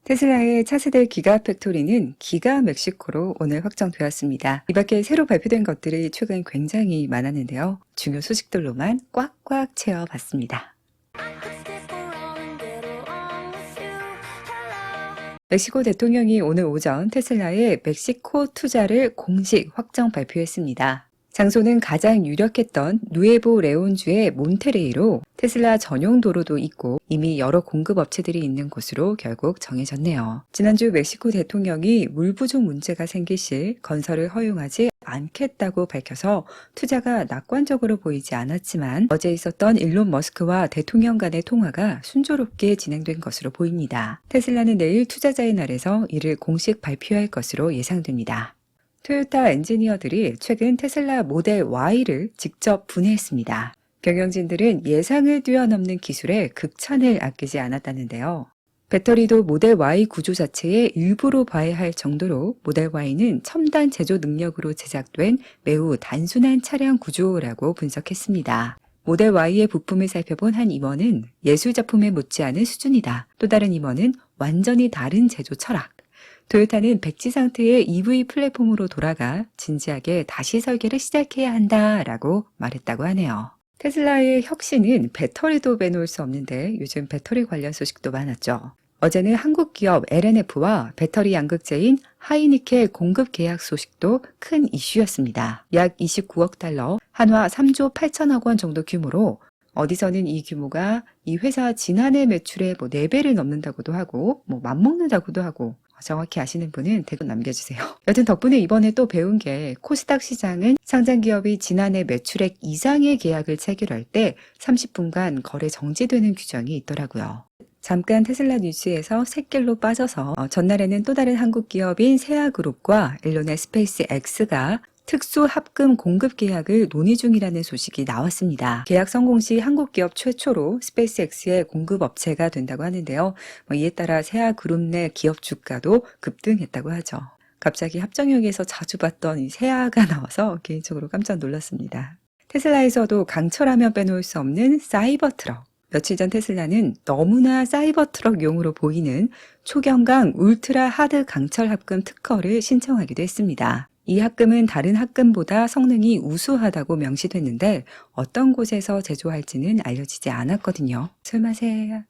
테슬라의 차세대 기가 팩토리는 기가 멕시코로 오늘 확정되었습니다. 이 밖에 새로 발표된 것들이 최근 굉장히 많았는데요. 중요 소식들로만 꽉꽉 채워봤습니다. 멕시코 대통령이 오늘 오전 테슬라의 멕시코 투자를 공식 확정 발표했습니다. 장소는 가장 유력했던 누에보 레온주의 몬테레이로 테슬라 전용 도로도 있고 이미 여러 공급업체들이 있는 곳으로 결국 정해졌네요. 지난주 멕시코 대통령이 물 부족 문제가 생길 시 건설을 허용하지 않겠다고 밝혀서 투자가 낙관적으로 보이지 않았지만 어제 있었던 일론 머스크와 대통령 간의 통화가 순조롭게 진행된 것으로 보입니다. 테슬라는 내일 투자자의 날에서 이를 공식 발표할 것으로 예상됩니다. 토요타 엔지니어들이 최근 테슬라 모델 Y를 직접 분해했습니다. 경영진들은 예상을 뛰어넘는 기술에 극찬을 아끼지 않았다는데요. 배터리도 모델 Y 구조 자체의 일부로 봐야 할 정도로 모델 Y는 첨단 제조 능력으로 제작된 매우 단순한 차량 구조라고 분석했습니다. 모델 Y의 부품을 살펴본 한 임원은 예술작품에 못지않은 수준이다. 또 다른 임원은 완전히 다른 제조 철학. 토요타는 백지 상태의 EV 플랫폼으로 돌아가 진지하게 다시 설계를 시작해야 한다라고 말했다고 하네요. 테슬라의 혁신은 배터리도 빼놓을 수 없는데 요즘 배터리 관련 소식도 많았죠. 어제는 한국 기업 LNF와 배터리 양극재인 하이니켈 공급 계약 소식도 큰 이슈였습니다. 약 29억 달러, 한화 3조 8천억 원 정도 규모로 어디서는 이 규모가 이 회사 지난해 매출의 4배를 넘는다고도 하고 맞먹는다고도 하고 정확히 아시는 분은 댓글 남겨주세요. 여튼 덕분에 이번에 또 배운 게 코스닥 시장은 상장 기업이 지난해 매출액 이상의 계약을 체결할 때 30분간 거래 정지되는 규정이 있더라고요. 잠깐 테슬라 뉴스에서 샛길로 빠져서 전날에는 또 다른 한국 기업인 세아그룹과 일론의 스페이스X가 특수 합금 공급 계약을 논의 중이라는 소식이 나왔습니다. 계약 성공 시 한국 기업 최초로 스페이스X의 공급 업체가 된다고 하는데요. 이에 따라 세아그룹 내 기업 주가도 급등했다고 하죠. 갑자기 합정역에서 자주 봤던 이 세아가 나와서 개인적으로 깜짝 놀랐습니다. 테슬라에서도 강철하면 빼놓을 수 없는 사이버 트럭. 며칠 전 테슬라는 너무나 사이버 트럭용으로 보이는 초경강 울트라 하드 강철 합금 특허를 신청하기도 했습니다. 이 합금은 다른 합금보다 성능이 우수하다고 명시됐는데 어떤 곳에서 제조할지는 알려지지 않았거든요. 설마세요.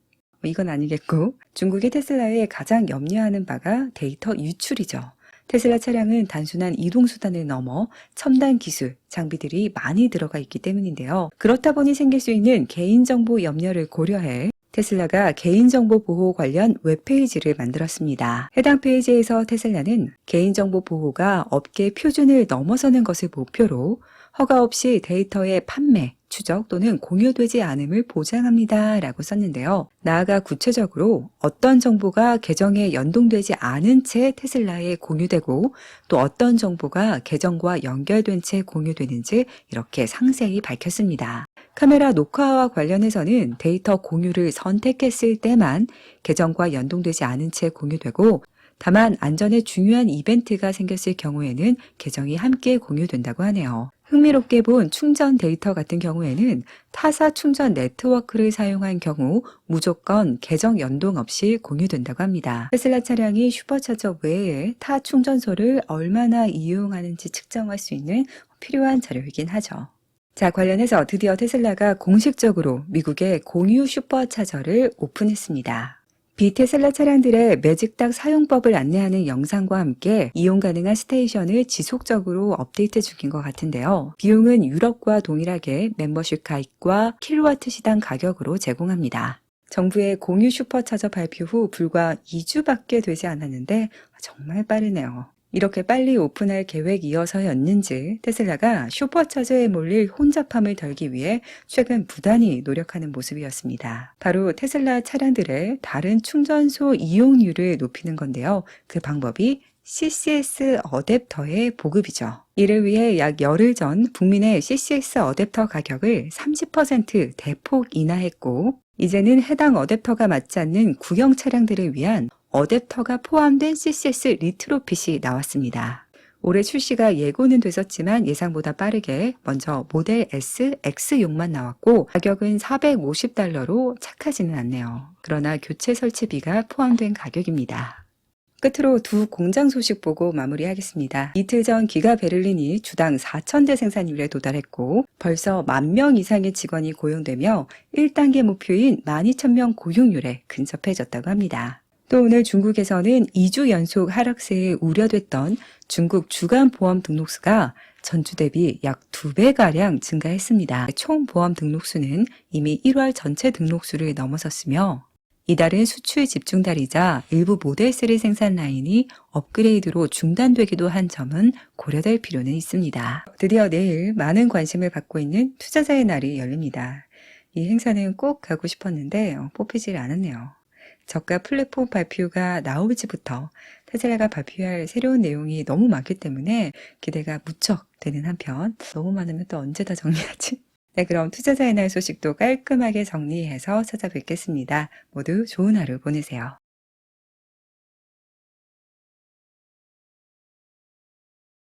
이건 아니겠고 중국의 테슬라에 가장 염려하는 바가 데이터 유출이죠. 테슬라 차량은 단순한 이동수단을 넘어 첨단 기술, 장비들이 많이 들어가 있기 때문인데요. 그렇다 보니 생길 수 있는 개인정보 염려를 고려해 테슬라가 개인정보 보호 관련 웹페이지를 만들었습니다. 해당 페이지에서 테슬라는 개인정보 보호가 업계 표준을 넘어서는 것을 목표로 허가 없이 데이터의 판매, 추적 또는 공유되지 않음을 보장합니다 라고 썼는데요. 나아가 구체적으로 어떤 정보가 계정에 연동되지 않은 채 테슬라에 공유되고 또 어떤 정보가 계정과 연결된 채 공유되는지 이렇게 상세히 밝혔습니다. 카메라 녹화와 관련해서는 데이터 공유를 선택했을 때만 계정과 연동되지 않은 채 공유되고 다만 안전에 중요한 이벤트가 생겼을 경우에는 계정이 함께 공유된다고 하네요. 흥미롭게 본 충전 데이터 같은 경우에는 타사 충전 네트워크를 사용한 경우 무조건 계정 연동 없이 공유된다고 합니다. 테슬라 차량이 슈퍼차저 외에 타 충전소를 얼마나 이용하는지 측정할 수 있는 필요한 자료이긴 하죠. 자, 관련해서 드디어 테슬라가 공식적으로 미국의 공유 슈퍼차저를 오픈했습니다. 비테슬라 차량들의 매직닥 사용법을 안내하는 영상과 함께 이용 가능한 스테이션을 지속적으로 업데이트 중인 것 같은데요. 비용은 유럽과 동일하게 멤버십 가입과 킬로와트 시당 가격으로 제공합니다. 정부의 공유 슈퍼차저 발표 후 불과 2주밖에 되지 않았는데 정말 빠르네요. 이렇게 빨리 오픈할 계획이어서였는지 테슬라가 슈퍼차저에 몰릴 혼잡함을 덜기 위해 최근 부단히 노력하는 모습이었습니다. 바로 테슬라 차량들의 다른 충전소 이용률을 높이는 건데요. 그 방법이 CCS 어댑터의 보급이죠. 이를 위해 약 열흘 전 북민의 CCS 어댑터 가격을 30% 대폭 인하했고 이제는 해당 어댑터가 맞지 않는 구형 차량들을 위한 어댑터가 포함된 CCS 리트로핏이 나왔습니다. 올해 출시가 예고는 됐었지만 예상보다 빠르게 먼저 모델 S, X용만 나왔고 가격은 $450로 착하지는 않네요. 그러나 교체 설치비가 포함된 가격입니다. 끝으로 두 공장 소식 보고 마무리하겠습니다. 이틀 전 기가 베를린이 주당 4,000대 생산율에 도달했고 벌써 10,000명 이상의 직원이 고용되며 1단계 목표인 12,000명 고용률에 근접해졌다고 합니다. 또 오늘 중국에서는 2주 연속 하락세에 우려됐던 중국 주간 보험 등록수가 전주 대비 약 2배가량 증가했습니다. 총 보험 등록수는 이미 1월 전체 등록수를 넘어섰으며 이달은 수출 집중달이자 일부 모델 3 생산 라인이 업그레이드로 중단되기도 한 점은 고려될 필요는 있습니다. 드디어 내일 많은 관심을 받고 있는 투자자의 날이 열립니다. 이 행사는 꼭 가고 싶었는데 뽑히질 않았네요. 저가 플랫폼 발표가 나올지부터 테슬라가 발표할 새로운 내용이 너무 많기 때문에 기대가 무척 되는 한편 너무 많으면 또 언제 다 정리하지? 네, 그럼 투자자의 날 소식도 깔끔하게 정리해서 찾아뵙겠습니다. 모두 좋은 하루 보내세요.